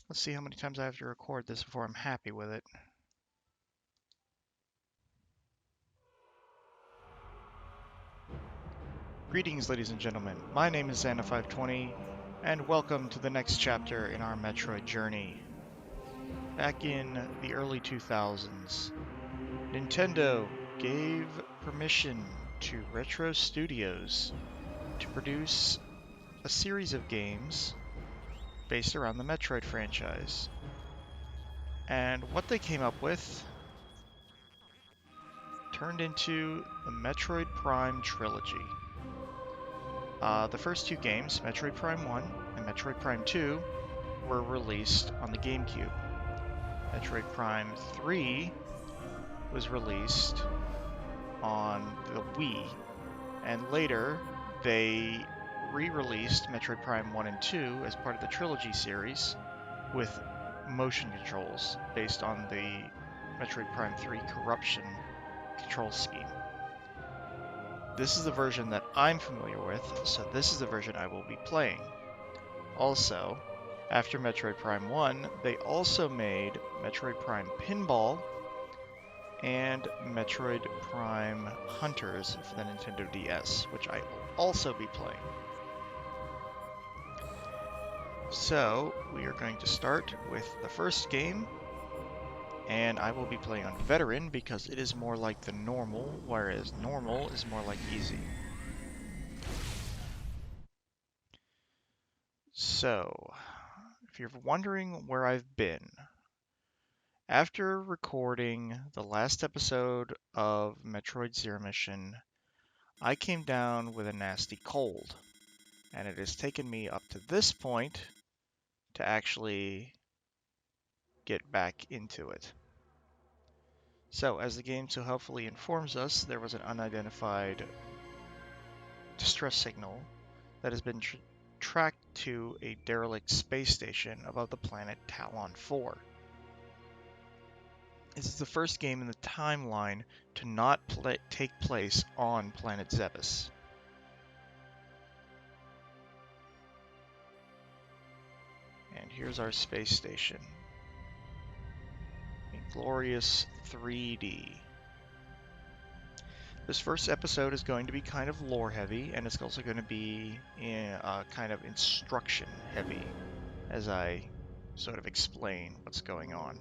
Let's see how many times I have to record this before I'm happy with it. Greetings, ladies and gentlemen. My name is Xana520, and welcome to the next chapter in our Metroid journey. Back in the early 2000s, Nintendo gave permission to Retro Studios to produce a series of games based around the Metroid franchise. And what they came up with turned into the Metroid Prime trilogy. The first two games, Metroid Prime 1 and Metroid Prime 2, were released on the GameCube. Metroid Prime 3 was released on the Wii, and later they re-released Metroid Prime 1 and 2 as part of the trilogy series with motion controls based on the Metroid Prime 3 Corruption control scheme. This is the version that I'm familiar with, so this is the version I will be playing. Also, after Metroid Prime 1, they also made Metroid Prime Pinball and Metroid Prime Hunters for the Nintendo DS, which I will also be playing. So, we are going to start with the first game, and I will be playing on Veteran because it is more like the normal, whereas normal is more like easy. So, if you're wondering where I've been, after recording the last episode of Metroid Zero Mission, I came down with a nasty cold, and it has taken me up to this point to actually get back into it. So, as the game so helpfully informs us, there was an unidentified distress signal that has been tracked to a derelict space station above the planet Tallon IV. This is the first game in the timeline to not take place on planet Zebes. And here's our space station. A glorious 3D. This first episode is going to be kind of lore heavy, and it's also going to be kind of instruction heavy as I sort of explain what's going on.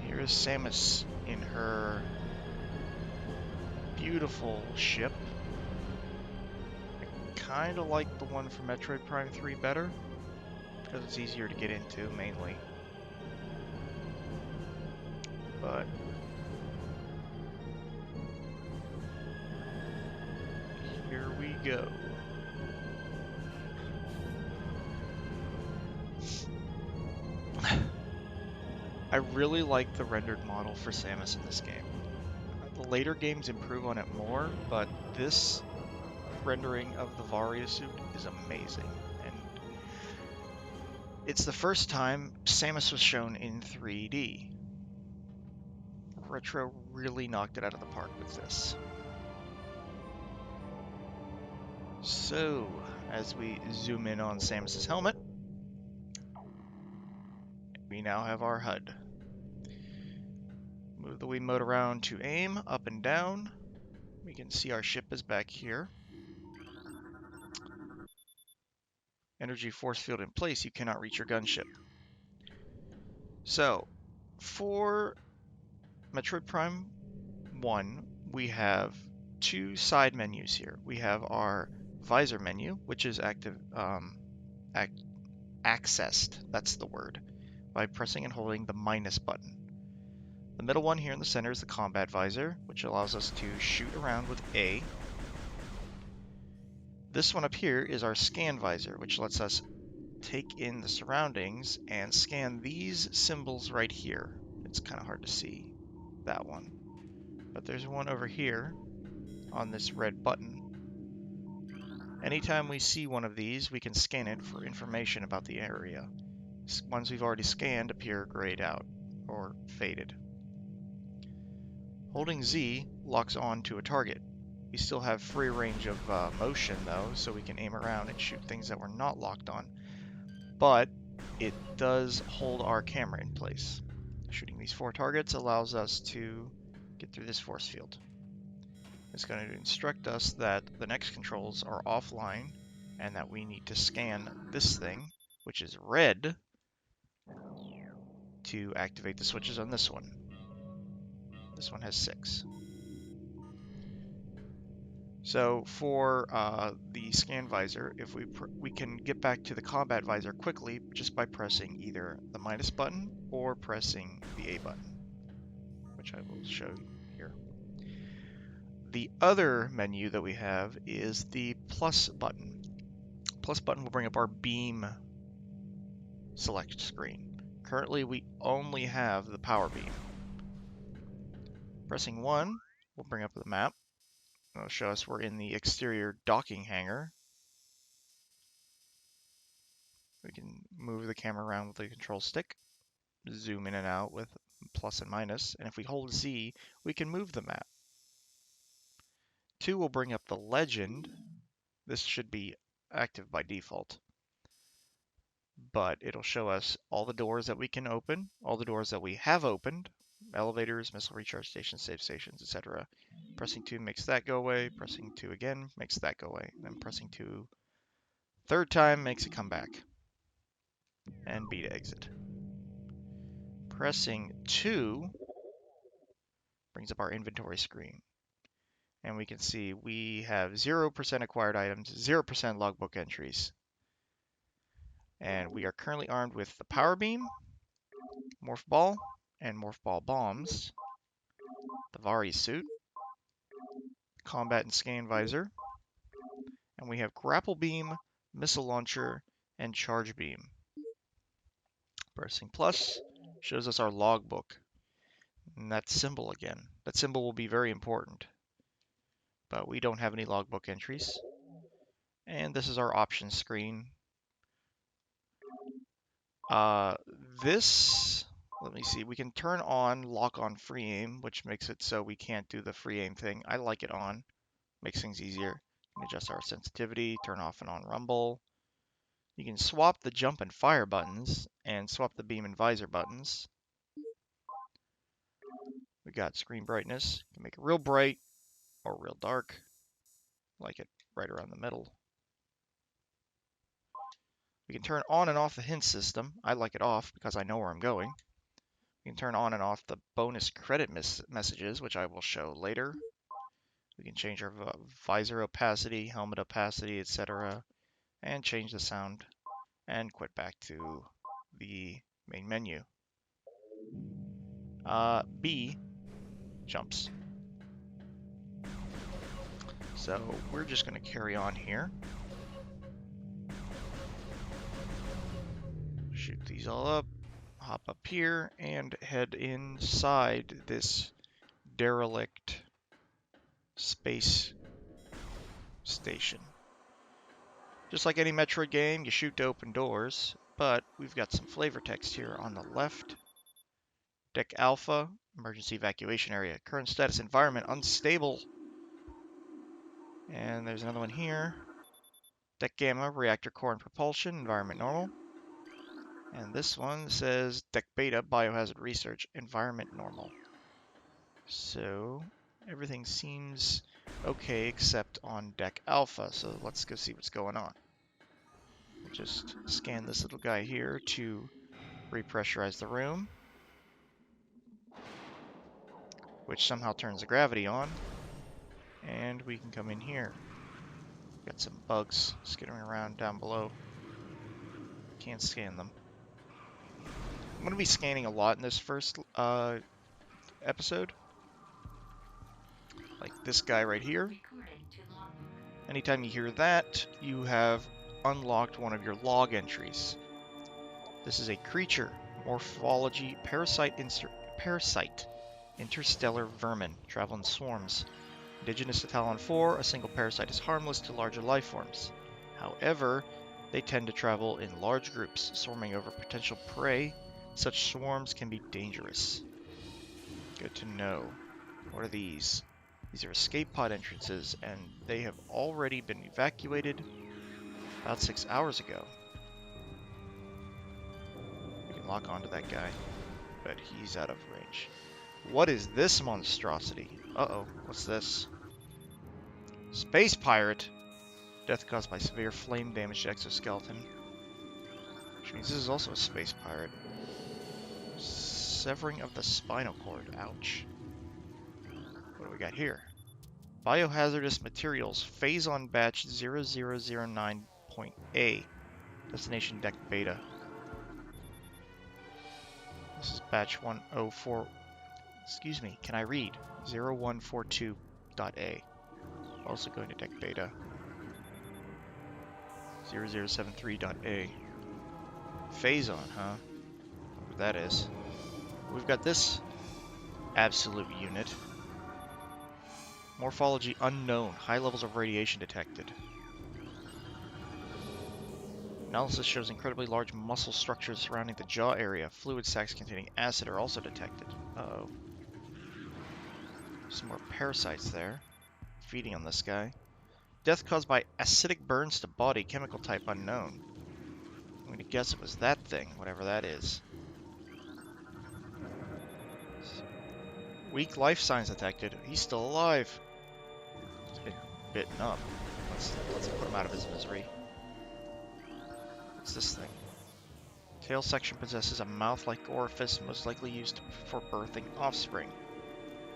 Here is Samus in her beautiful ship. I kind of like the one from Metroid Prime 3 better, because it's easier to get into, mainly. But here we go. I really like the rendered model for Samus in this game. The later games improve on it more, but this rendering of the Varia suit is amazing. And it's the first time Samus was shown in 3D. Retro really knocked it out of the park with this. So, as we zoom in on Samus's helmet, we now have our HUD. Move the Wiimote around to aim, up and down. We can see our ship is back here. Energy force field in place, you cannot reach your gunship. So, for Metroid Prime 1, we have two side menus here. We have our Visor Menu, which is accessed, that's the word, by pressing and holding the minus button. The middle one here in the center is the Combat Visor, which allows us to shoot around with A. This one up here is our Scan Visor, which lets us take in the surroundings and scan these symbols right here. It's kind of hard to see that one, but there's one over here on this red button. Anytime we see one of these, we can scan it for information about the area. Ones we've already scanned appear grayed out or faded. Holding Z locks on to a target. We still have free range of motion though, so we can aim around and shoot things that we're not locked on. But it does hold our camera in place. Shooting these 4 targets allows us to get through this force field. It's going to instruct us that the next controls are offline and that we need to scan this thing, which is red, to activate the switches on this one. This one has 6. So for the scan visor, if we can get back to the combat visor quickly just by pressing either the minus button or pressing the A button, which I will show you here. The other menu that we have is the plus button. Plus button will bring up our beam select screen. Currently we only have the power beam. Pressing 1 will bring up the map. It'll show us we're in the exterior docking hangar. We can move the camera around with the control stick, zoom in and out with plus and minus, and if we hold Z, we can move the map. 2 will bring up the legend. This should be active by default, but it'll show us all the doors that we can open, all the doors that we have opened, elevators, missile recharge stations, safe stations, etc. Pressing 2 makes that go away, pressing 2 again makes that go away, then pressing 2 third time makes it come back, and B to exit. Pressing 2 brings up our inventory screen. And we can see we have 0% acquired items, 0% logbook entries. And we are currently armed with the power beam, morph ball, and morph ball bombs, the Vari suit, combat and scan visor, and we have grapple beam, missile launcher, and charge beam. Pressing plus shows us our logbook. And that symbol again. That symbol will be very important. But we don't have any logbook entries. And this is our options screen. Let me see, we can turn on lock on free aim, which makes it so we can't do the free aim thing. I like it on, makes things easier. We can adjust our sensitivity, turn off and on rumble. You can swap the jump and fire buttons and swap the beam and visor buttons. We got screen brightness, you can make it real bright or real dark. Like it right around the middle. We can turn on and off the hint system. I like it off because I know where I'm going. We can turn on and off the bonus credit messages, which I will show later. We can change our visor opacity, helmet opacity, etc. And change the sound and quit back to the main menu. B jumps. So we're just going to carry on here. Shoot these all up, hop up here, and head inside this derelict space station. Just like any Metroid game, you shoot to open doors, but we've got some flavor text here on the left. Deck Alpha, emergency evacuation area. Current status environment unstable. And there's another one here. Deck Gamma, reactor core and propulsion, environment normal. And this one says Deck Beta, biohazard research, environment normal. So everything seems okay except on Deck Alpha, so let's go see what's going on. We'll just scan this little guy here to repressurize the room, which somehow turns the gravity on, and we can come in here. Got some bugs skittering around down below. Can't scan them. I'm going to be scanning a lot in this first episode. Like this guy right here. Anytime you hear that, you have unlocked one of your log entries. This is a creature, morphology, parasite interstellar vermin, travel in swarms. Indigenous to Tallon IV, a single parasite is harmless to larger life forms. However, they tend to travel in large groups, swarming over potential prey. Such swarms can be dangerous. Good to know. What are these? These are escape pod entrances, and they have already been evacuated about 6 hours ago. We can lock onto that guy, but he's out of range. What is this monstrosity? Uh-oh, what's this? Space pirate! Death caused by severe flame damage to exoskeleton. Which means this is also a space pirate. Severing of the spinal cord. Ouch. What do we got here? Biohazardous materials. Phase on batch 0009.A. Destination deck beta. This is batch 104. Excuse me, can I read? 0142.A. Also going to deck beta. 0073.A. Phase on, huh? What that is. We've got this absolute unit. Morphology unknown. High levels of radiation detected. Analysis shows incredibly large muscle structures surrounding the jaw area. Fluid sacs containing acid are also detected. Uh-oh. Some more parasites there. Feeding on this guy. Death caused by acidic burns to body. Chemical type unknown. I'm going to guess it was that thing, whatever that is. Weak life signs detected. He's still alive. He's been bitten up. Let's put him out of his misery. What's this thing? Tail section possesses a mouth-like orifice, most likely used for birthing offspring.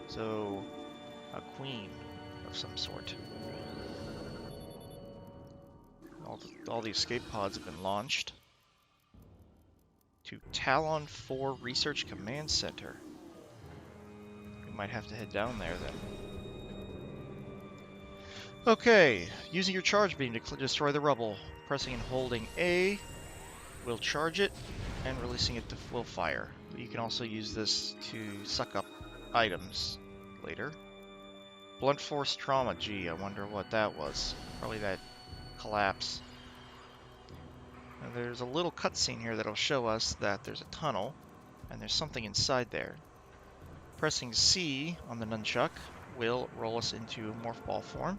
So, a queen of some sort. All the escape pods have been launched to Tallon IV Research Command Center. We might have to head down there then. Okay, using your charge beam to destroy the rubble. Pressing and holding A will charge it, and releasing it will fire. You can also use this to suck up items later. Blunt force trauma. Gee, I wonder what that was. Probably that collapse. Now, there's a little cutscene here that'll show us that there's a tunnel, and there's something inside there. Pressing C on the nunchuck will roll us into morph ball form.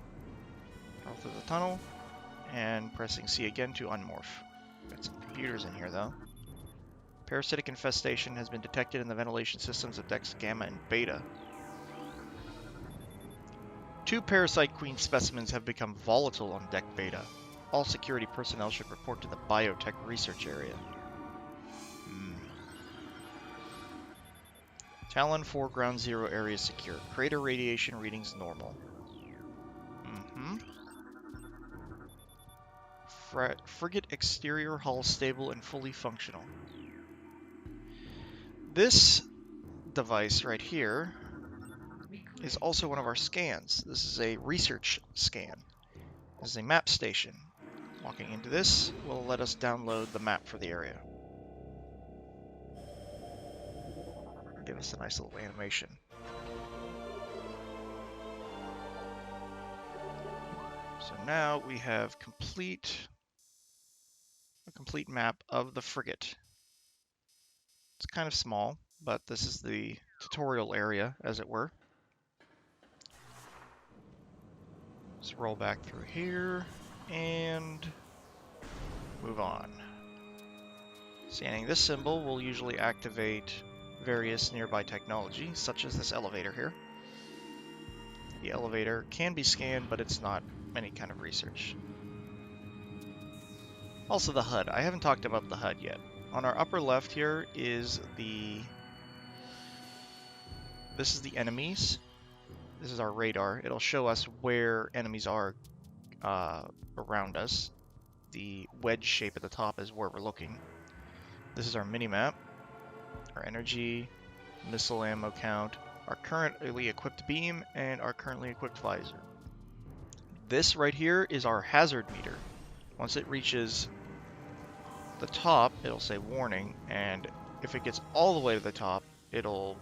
Roll through the tunnel, and pressing C again to unmorph. Got some computers in here though. Parasitic infestation has been detected in the ventilation systems of decks Gamma and Beta. 2 Parasite Queen specimens have become volatile on deck Beta. All security personnel should report to the biotech research area. Tallon IV Ground Zero area secure. Crater radiation readings normal. Frigate exterior hull stable and fully functional. This device right here is also one of our scans. This is a research scan. This is a map station. Walking into this will let us download the map for the area. Give us a nice little animation. So now we have a complete map of the frigate. It's kind of small, but this is the tutorial area, as it were. Let's roll back through here and move on. Scanning this symbol will usually activate various nearby technology, such as this elevator here. The elevator can be scanned, but it's not any kind of research. Also the HUD. I haven't talked about the HUD yet. On our upper left here is this is the enemies. This is our radar. It'll show us where enemies are around us. The wedge shape at the top is where we're looking. This is our mini-map, our energy, missile ammo count, our currently equipped beam, and our currently equipped visor. This right here is our hazard meter. Once it reaches the top, it'll say warning, and if it gets all the way to the top, we'll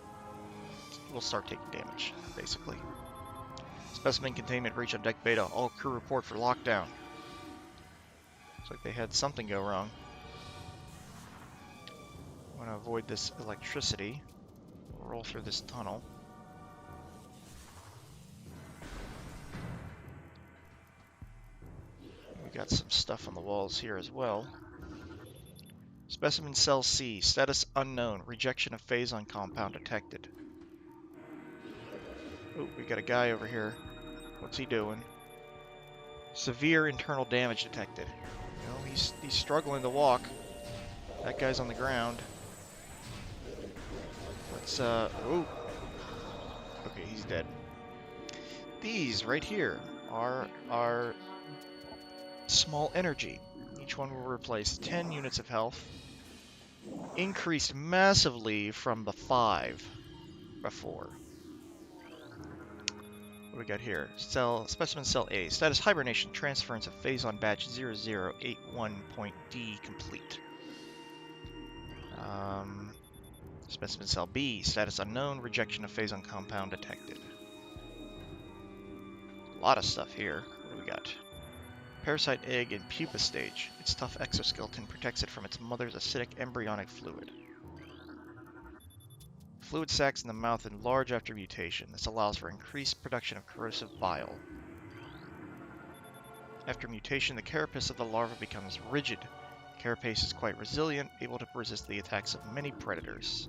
start taking damage, basically. Specimen containment breach on deck Beta. All crew report for lockdown. Looks like they had something go wrong. I want to avoid this electricity. We'll roll through this tunnel. We got some stuff on the walls here as well. Specimen Cell C, status unknown, rejection of phazon compound detected. Oh, we got a guy over here. What's he doing? Severe internal damage detected. You know, he's struggling to walk. That guy's on the ground. Let's, oh. Okay, he's dead. These right here are small energy. Each one will replace 10 units of health. Increased massively from the 5 before. What do we got here? Specimen Cell A. Status Hibernation. Transference of Phazon Batch 0081.D complete. Specimen Cell B. Status Unknown. Rejection of Phazon Compound detected. A lot of stuff here. What do we got? Parasite Egg in Pupa Stage. Its tough exoskeleton protects it from its mother's acidic embryonic fluid. Fluid sacs in the mouth enlarge after mutation. This allows for increased production of corrosive bile. After mutation, the carapace of the larva becomes rigid. The carapace is quite resilient, able to resist the attacks of many predators.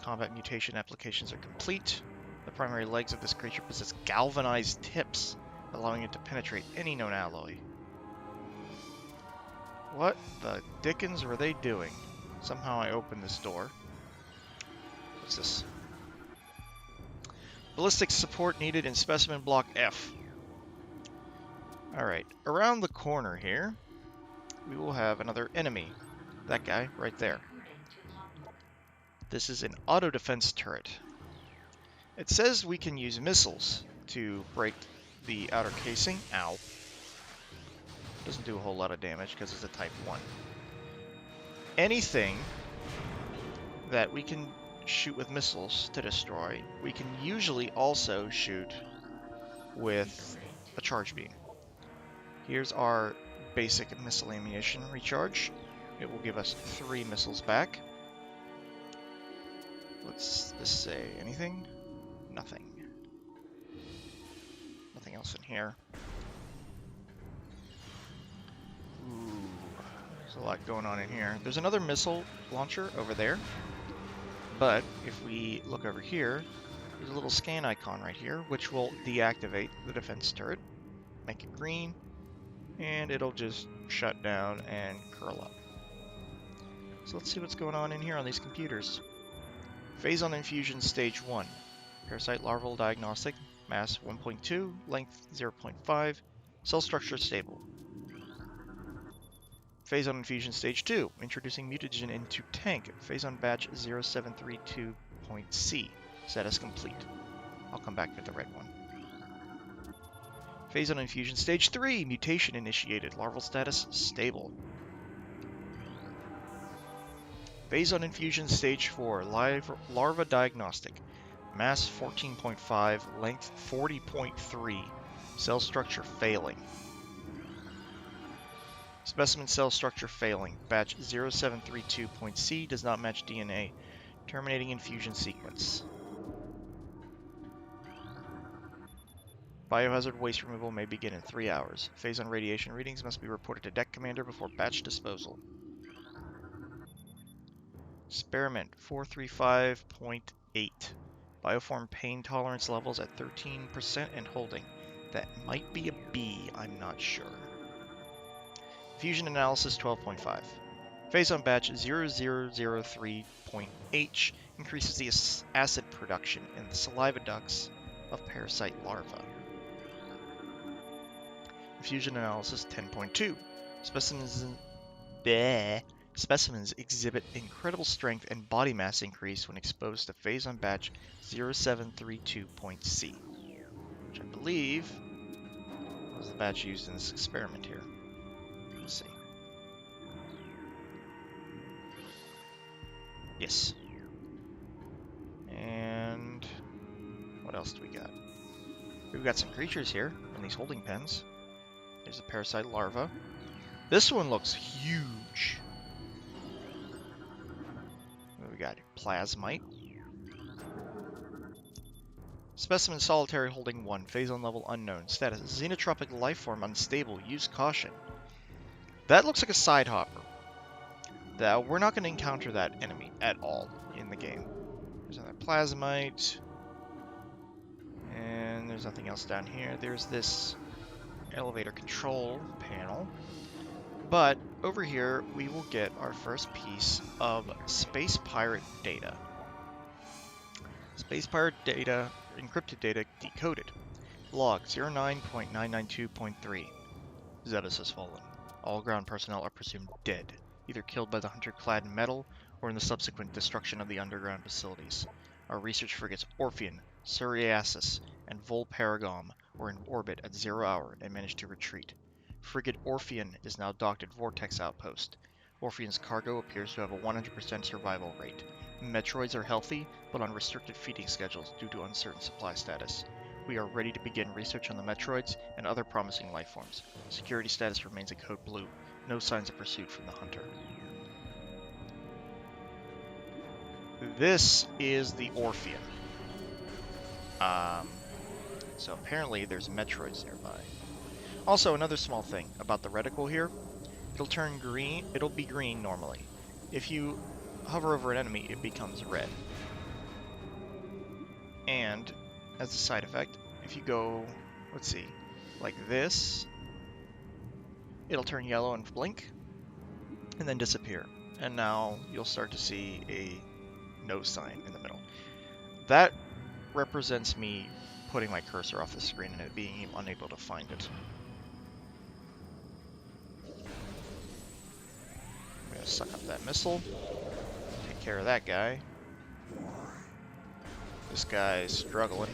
Combat mutation applications are complete. The primary legs of this creature possess galvanized tips, allowing it to penetrate any known alloy. What the dickens were they doing? Somehow I opened this door. What's this? Ballistics support needed in Specimen Block F. Alright, around the corner here, we will have another enemy. That guy, right there. This is an auto-defense turret. It says we can use missiles to break the outer casing. Ow. Doesn't do a whole lot of damage because it's a Type 1. Anything that we can shoot with missiles to destroy, we can usually also shoot with a charge beam. Here's our basic missile ammunition recharge. It will give us 3 missiles back. What's this say? Anything? Nothing. Nothing else in here. Ooh, there's a lot going on in here. There's another missile launcher over there. But if we look over here, there's a little scan icon right here, which will deactivate the defense turret, make it green, and it'll just shut down and curl up. So let's see what's going on in here on these computers. Phazon Infusion Stage 1. Parasite Larval Diagnostic. Mass 1.2. Length 0.5. Cell structure stable. Phazon Infusion Stage 2. Introducing mutagen into tank. Phazon Batch 0732.C. Status complete. I'll come back with the red one. Phazon Infusion Stage 3. Mutation initiated. Larval status stable. Phazon Infusion Stage 4, Larva Diagnostic. Mass 14.5, length 40.3. Cell structure failing. Specimen cell structure failing. Batch 0732.C does not match DNA. Terminating infusion sequence. Biohazard waste removal may begin in 3 hours. Phazon radiation readings must be reported to deck commander before batch disposal. Experiment 435.8. Bioform pain tolerance levels at 13% and holding. That might be a B, I'm not sure. Fusion analysis 12.5. Phazon batch 0003.H increases the acid production in the saliva ducts of parasite larvae. Fusion analysis 10.2. Specimens exhibit incredible strength and body mass increase when exposed to Phazon batch 0732.C, which I believe was the batch used in this experiment here. Let's see. Yes. And what else do we got? We've got some creatures here in these holding pens. There's a parasite larva. This one looks huge. What do we got? Plasmite. Specimen solitary holding 1. Phase on level unknown. Status xenotropic lifeform unstable. Use caution. That looks like a side hopper. That we're not going to encounter that enemy at all in the game. There's another plasmite. And there's nothing else down here. There's this elevator control panel. But over here, we will get our first piece of space pirate data. Space pirate data, encrypted data, decoded. Log 09.992.3. Zebus has fallen. All ground personnel are presumed dead, either killed by the hunter-clad metal or in the subsequent destruction of the underground facilities. Our research frigates Orpheon, Suriasis, and Volparagom were in orbit at 0 hour and managed to retreat. Frigate Orpheon is now docked at Vortex Outpost. Orpheon's cargo appears to have a 100% survival rate. Metroids are healthy, but on restricted feeding schedules due to uncertain supply status. We are ready to begin research on the Metroids and other promising lifeforms. Security status remains in code blue. No signs of pursuit from the hunter. This is the Orpheon. So apparently there's Metroids nearby. Also, another small thing about the reticle here. It'll turn green. It'll be green normally. If you hover over an enemy, it becomes red. And as a side effect, if you go, let's see, like this, it'll turn yellow and blink, and then disappear. And now you'll start to see a no sign in the middle. That represents me putting my cursor off the screen and it being unable to find it. I'm gonna suck up that missile, take care of that guy. This guy's struggling.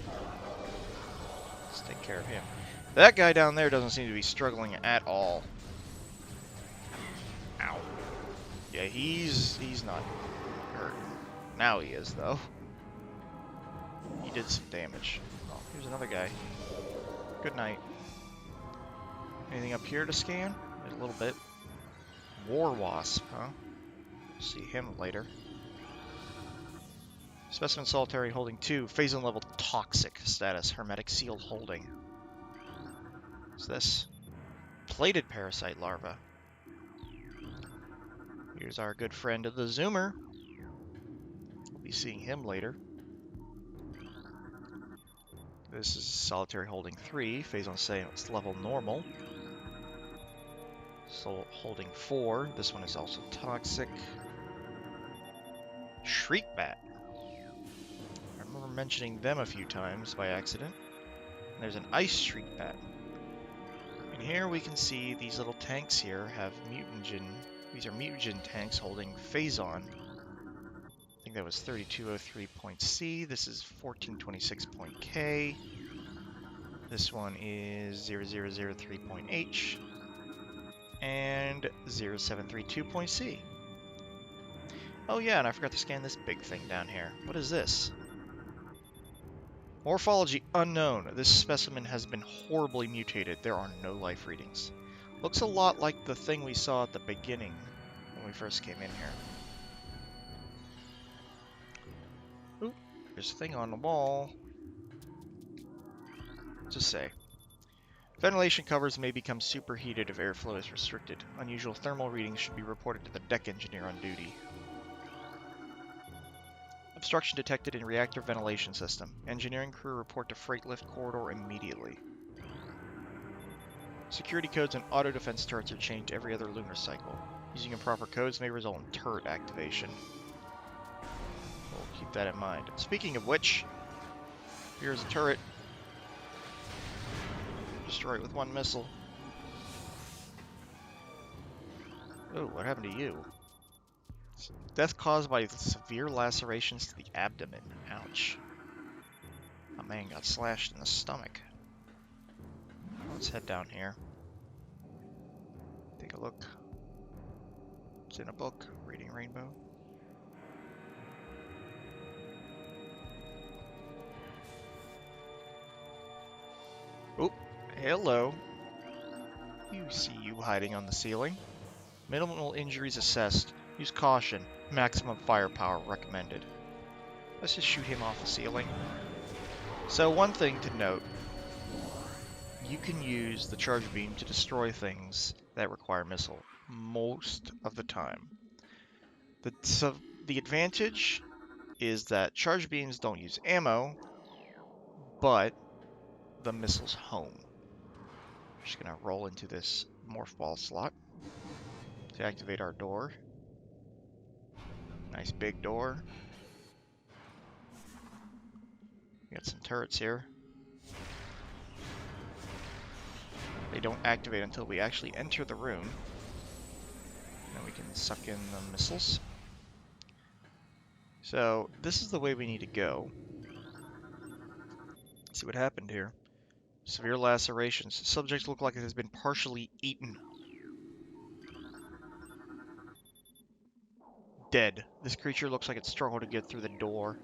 Let's take care of him. That guy down there doesn't seem to be struggling at all. Ow. Yeah, he's not hurt. Now he is, though. He did some damage. Oh, here's another guy. Good night. Anything up here to scan? A little bit. War Wasp, huh? See him later. Specimen solitary holding 2. Phase on level toxic status. Hermetic sealed holding. What's this? Plated parasite larva. Here's our good friend of the Zoomer. We'll be seeing him later. This is solitary holding 3. Phase on sales level normal. So holding 4. This one is also toxic. Shriekbat. I remember mentioning them a few times by accident. And there's an ice shriekbat. And here we can see these little tanks here have mutagen. These are mutagen tanks holding Phazon. I think that was 3203.C. This is 1426.K. This one is 0003.H. And 0732.C. Oh yeah, and I forgot to scan this big thing down here. What is this? Morphology unknown. This specimen has been horribly mutated. There are no life readings. Looks a lot like the thing we saw at the beginning when we first came in here. Oop, there's a thing on the wall. Just say. Ventilation covers may become superheated if airflow is restricted. Unusual thermal readings should be reported to the deck engineer on duty. Obstruction detected in reactor ventilation system. Engineering crew report to freight lift corridor immediately. Security codes and auto defense turrets are changed every other lunar cycle. Using improper codes may result in turret activation. We'll keep that in mind. Speaking of which, here's a turret. Destroy it with one missile. Oh, what happened to you? Death caused by severe lacerations to the abdomen. Ouch. A man got slashed in the stomach. Let's head down here. Take a look. It's in a book. Reading Rainbow. Oh, hello. You see you hiding on the ceiling. Minimal injuries assessed. Use caution. Maximum firepower recommended. Let's just shoot him off the ceiling. So one thing to note, you can use the charge beam to destroy things that require missile most of the time. The advantage is that charge beams don't use ammo, but the missile's home. I'm just gonna roll into this morph ball slot to activate our door. Nice big door. We got some turrets here. They don't activate until we actually enter the room. And then we can suck in the missiles. So this is the way we need to go. Let's see what happened here. Severe lacerations. Subject look like it has been partially eaten. Dead. This creature looks like it struggled to get through the door.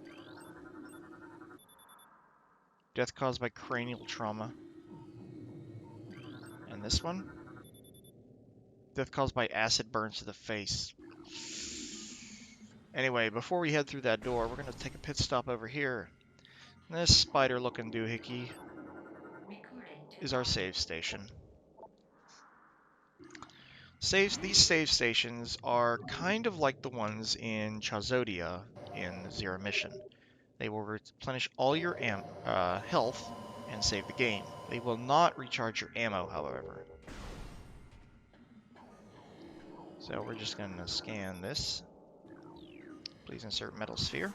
Death caused by cranial trauma. And this one? Death caused by acid burns to the face. Anyway, before we head through that door, we're going to take a pit stop over here. This spider-looking doohickey is our save station. These save stations are kind of like the ones in Chazodia in Zero Mission. They will replenish all your health and save the game. They will not recharge your ammo, however. So we're just going to scan this. Please insert metal sphere.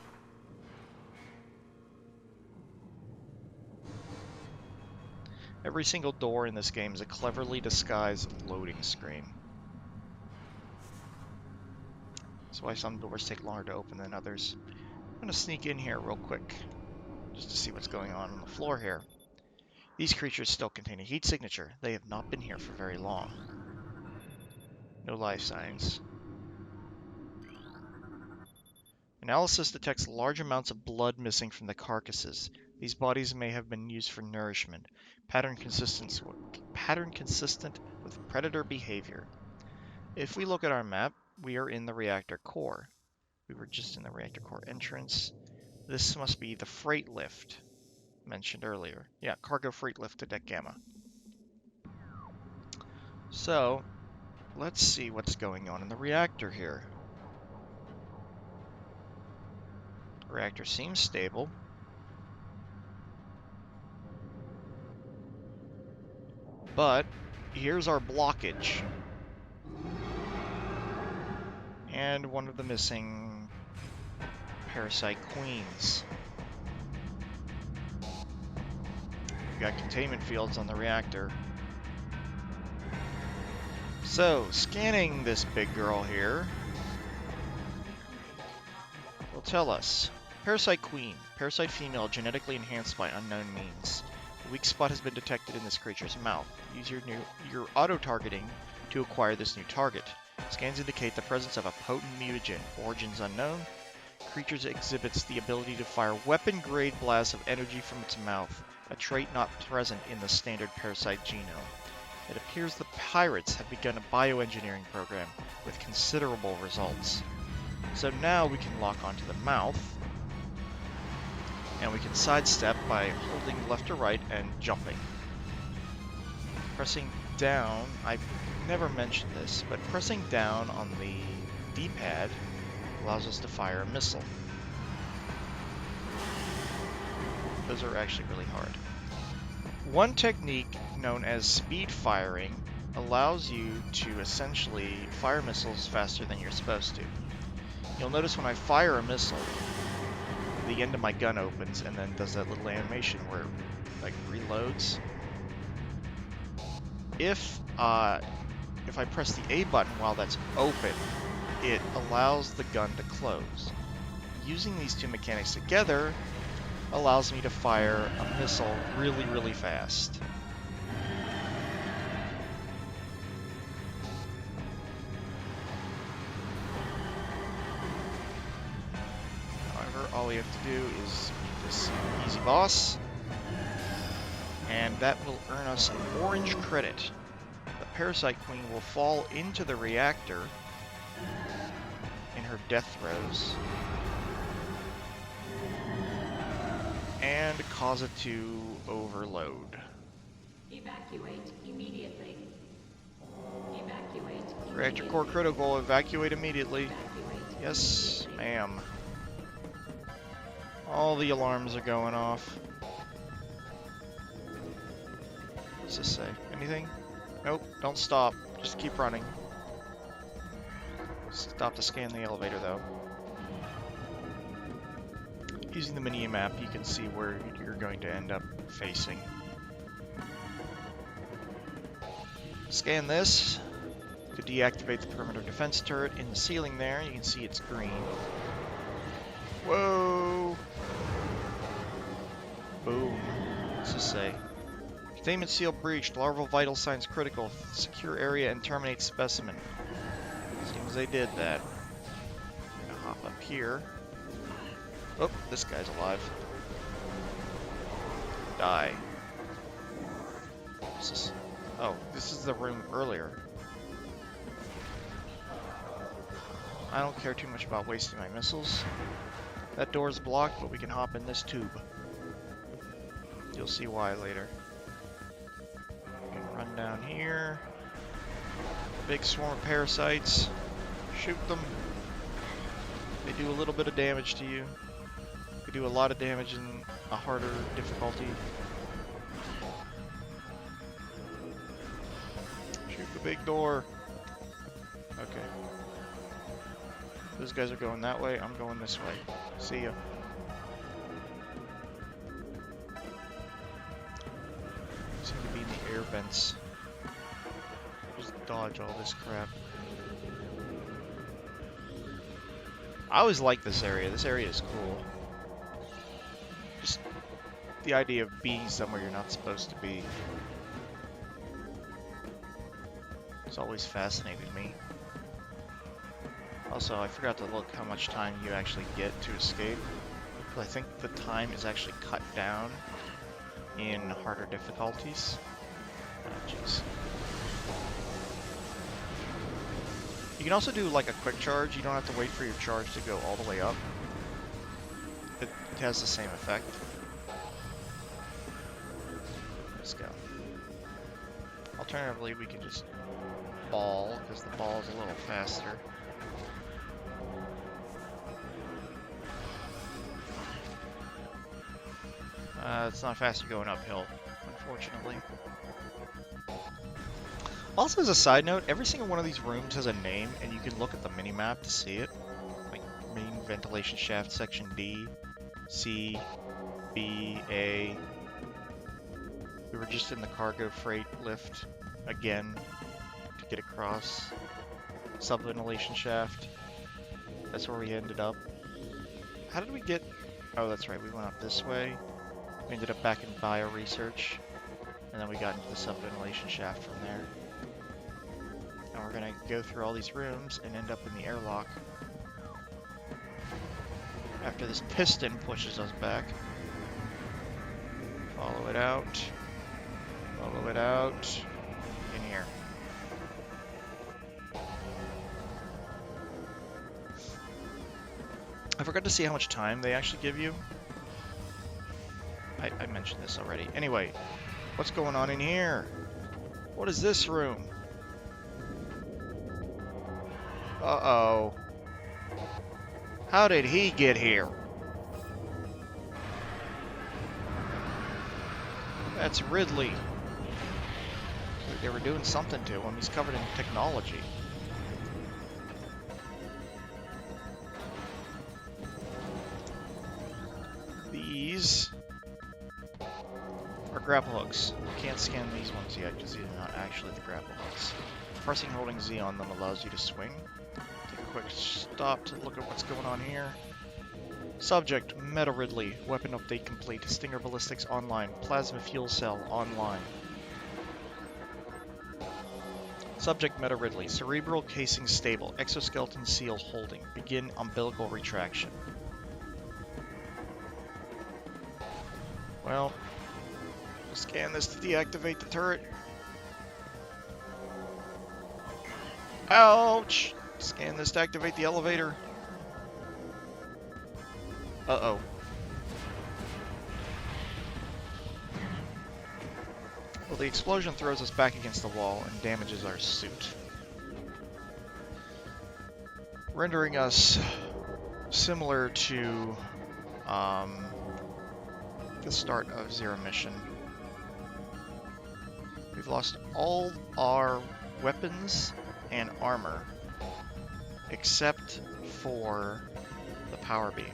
Every single door in this game is a cleverly disguised loading screen. That's why some doors take longer to open than others. I'm going to sneak in here real quick, just to see what's going on the floor here. These creatures still contain a heat signature. They have not been here for very long. No life signs. Analysis detects large amounts of blood missing from the carcasses. These bodies may have been used for nourishment. Pattern consistent with predator behavior. If we look at our map, we are in the Reactor Core. We were just in the Reactor Core entrance. This must be the freight lift mentioned earlier. Yeah, cargo freight lift to Deck Gamma. So, let's see what's going on in the reactor here. The reactor seems stable. But here's our blockage. And one of the missing Parasite Queens. We've got containment fields on the reactor. So, scanning this big girl here will tell us. Parasite Queen. Parasite female genetically enhanced by unknown means. A weak spot has been detected in this creature's mouth. Use your auto-targeting to acquire this new target. Scans indicate the presence of a potent mutagen. Origins unknown. Creature exhibits the ability to fire weapon-grade blasts of energy from its mouth, a trait not present in the standard parasite genome. It appears the pirates have begun a bioengineering program with considerable results. So now we can lock onto the mouth, and we can sidestep by holding left or right and jumping. Pressing down, I've never mentioned this, but pressing down on the D-pad allows us to fire a missile. Those are actually really hard. One technique known as speed firing allows you to essentially fire missiles faster than you're supposed to. You'll notice when I fire a missile, the end of my gun opens and then does that little animation where it like reloads. If I press the A button while that's open, it allows the gun to close. Using these two mechanics together allows me to fire a missile really, really fast. However, all we have to do is beat this easy boss, and that will earn us an orange credit. The Parasite Queen will fall into the reactor in her death throes. And and cause it to overload. Evacuate immediately. Evacuate immediately. Reactor Core critical, evacuate immediately. Evacuate Yes, immediately. ma'am. All the alarms are going off. What's this say? Anything? Nope, don't stop. Just keep running. Stop to scan the elevator, though. Using the mini-map, you can see where you're going to end up facing. Scan this to deactivate the perimeter defense turret in the ceiling there. You can see it's green. Whoa! Boom. What's this say? Containment seal breached. Larval vital signs critical. Secure area and terminate specimen. Seems they did that. I'm gonna hop up here. Oh, this guy's alive. Die. What's this? Oh, this is the room earlier. I don't care too much about wasting my missiles. That door's blocked, but we can hop in this tube. You'll see why later. We can run down here. Big swarm of parasites. Shoot them. They do a little bit of damage to you. They do a lot of damage in a harder difficulty. Shoot the big door. Okay. Those guys are going that way. I'm going this way. See ya. Seem to be in the air vents. Just dodge all this crap. I always like this area. This area is cool. Just the idea of being somewhere you're not supposed to be. It's always fascinated me. Also, I forgot to look how much time you actually get to escape. Because I think the time is actually cut down in harder difficulties. Oh, jeez. You can also do like a quick charge. You don't have to wait for your charge to go all the way up. It has the same effect. Let's go. Alternatively, we can just ball, because the ball is a little faster. It's not faster going uphill, unfortunately. Also, as a side note, every single one of these rooms has a name, and you can look at the mini-map to see it. Like, main ventilation shaft, section D, C, B, A. We were just in the cargo freight lift, again, to get across. Sub-ventilation shaft. That's where we ended up. How did we get... Oh, that's right, we went up this way. We ended up back in bio-research. And then we got into the sub-ventilation shaft from there. And we're gonna go through all these rooms and end up in the airlock. After this piston pushes us back. Follow it out. Follow it out. In here. I forgot to see how much time they actually give you. I mentioned this already. Anyway, what's going on in here? What is this room? Uh-oh. How did he get here? That's Ridley. They were doing something to him. He's covered in technology. These are grapple hooks. You can't scan these ones yet because these are not actually the grapple hooks. Pressing and holding Z on them allows you to swing. Take a quick stop to look at what's going on here. Subject, Meta Ridley. Weapon update complete. Stinger Ballistics online. Plasma Fuel Cell online. Subject, Meta Ridley. Cerebral casing stable. Exoskeleton seal holding. Begin umbilical retraction. Well, we'll scan this to deactivate the turret. Ouch! Scan this to activate the elevator. Uh-oh. Well, the explosion throws us back against the wall and damages our suit, rendering us similar to the start of Zero Mission. We've lost all our weapons and armor, except for the power beam.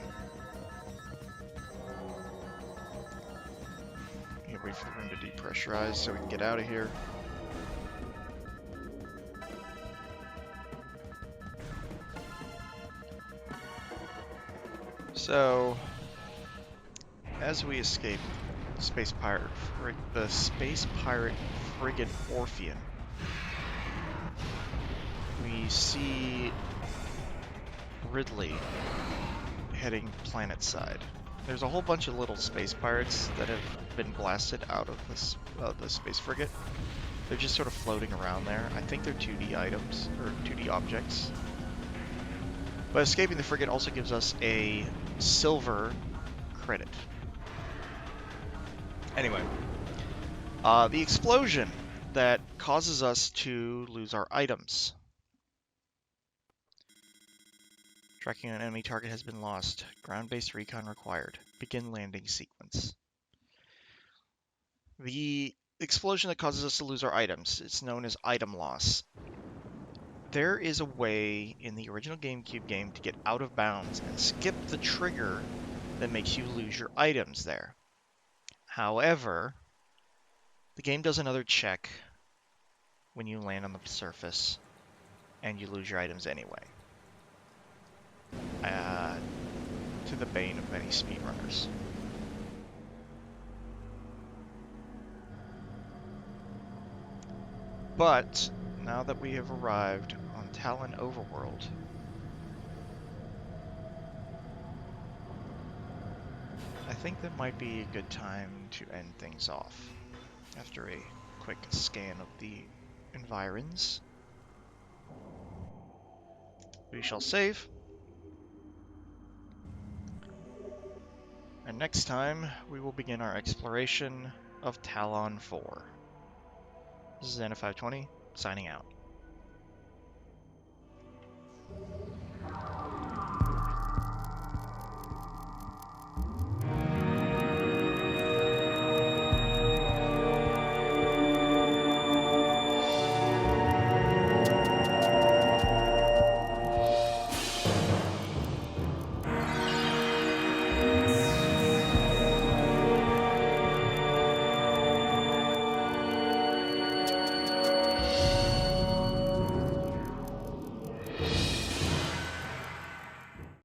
You wait for the room to depressurize so we can get out of here. So, as we escape the space pirate frigate Orphean, we see Ridley heading planet side. There's a whole bunch of little space pirates that have been blasted out of this the space frigate. They're just sort of floating around there. I think they're 2D items or 2D objects. But escaping the frigate also gives us a silver credit. Anyway, the explosion that causes us to lose our items. Tracking an enemy target has been lost. Ground-based recon required. Begin landing sequence. The explosion that causes us to lose our items, it's known as item loss. There is a way in the original GameCube game to get out of bounds and skip the trigger that makes you lose your items there. However, the game does another check when you land on the surface and you lose your items anyway. To the bane of many speedrunners. But now that we have arrived on Tallon Overworld, I think that might be a good time to end things off after a quick scan of the environs. We shall save. And next time, we will begin our exploration of Tallon IV. This is Anna520, signing out.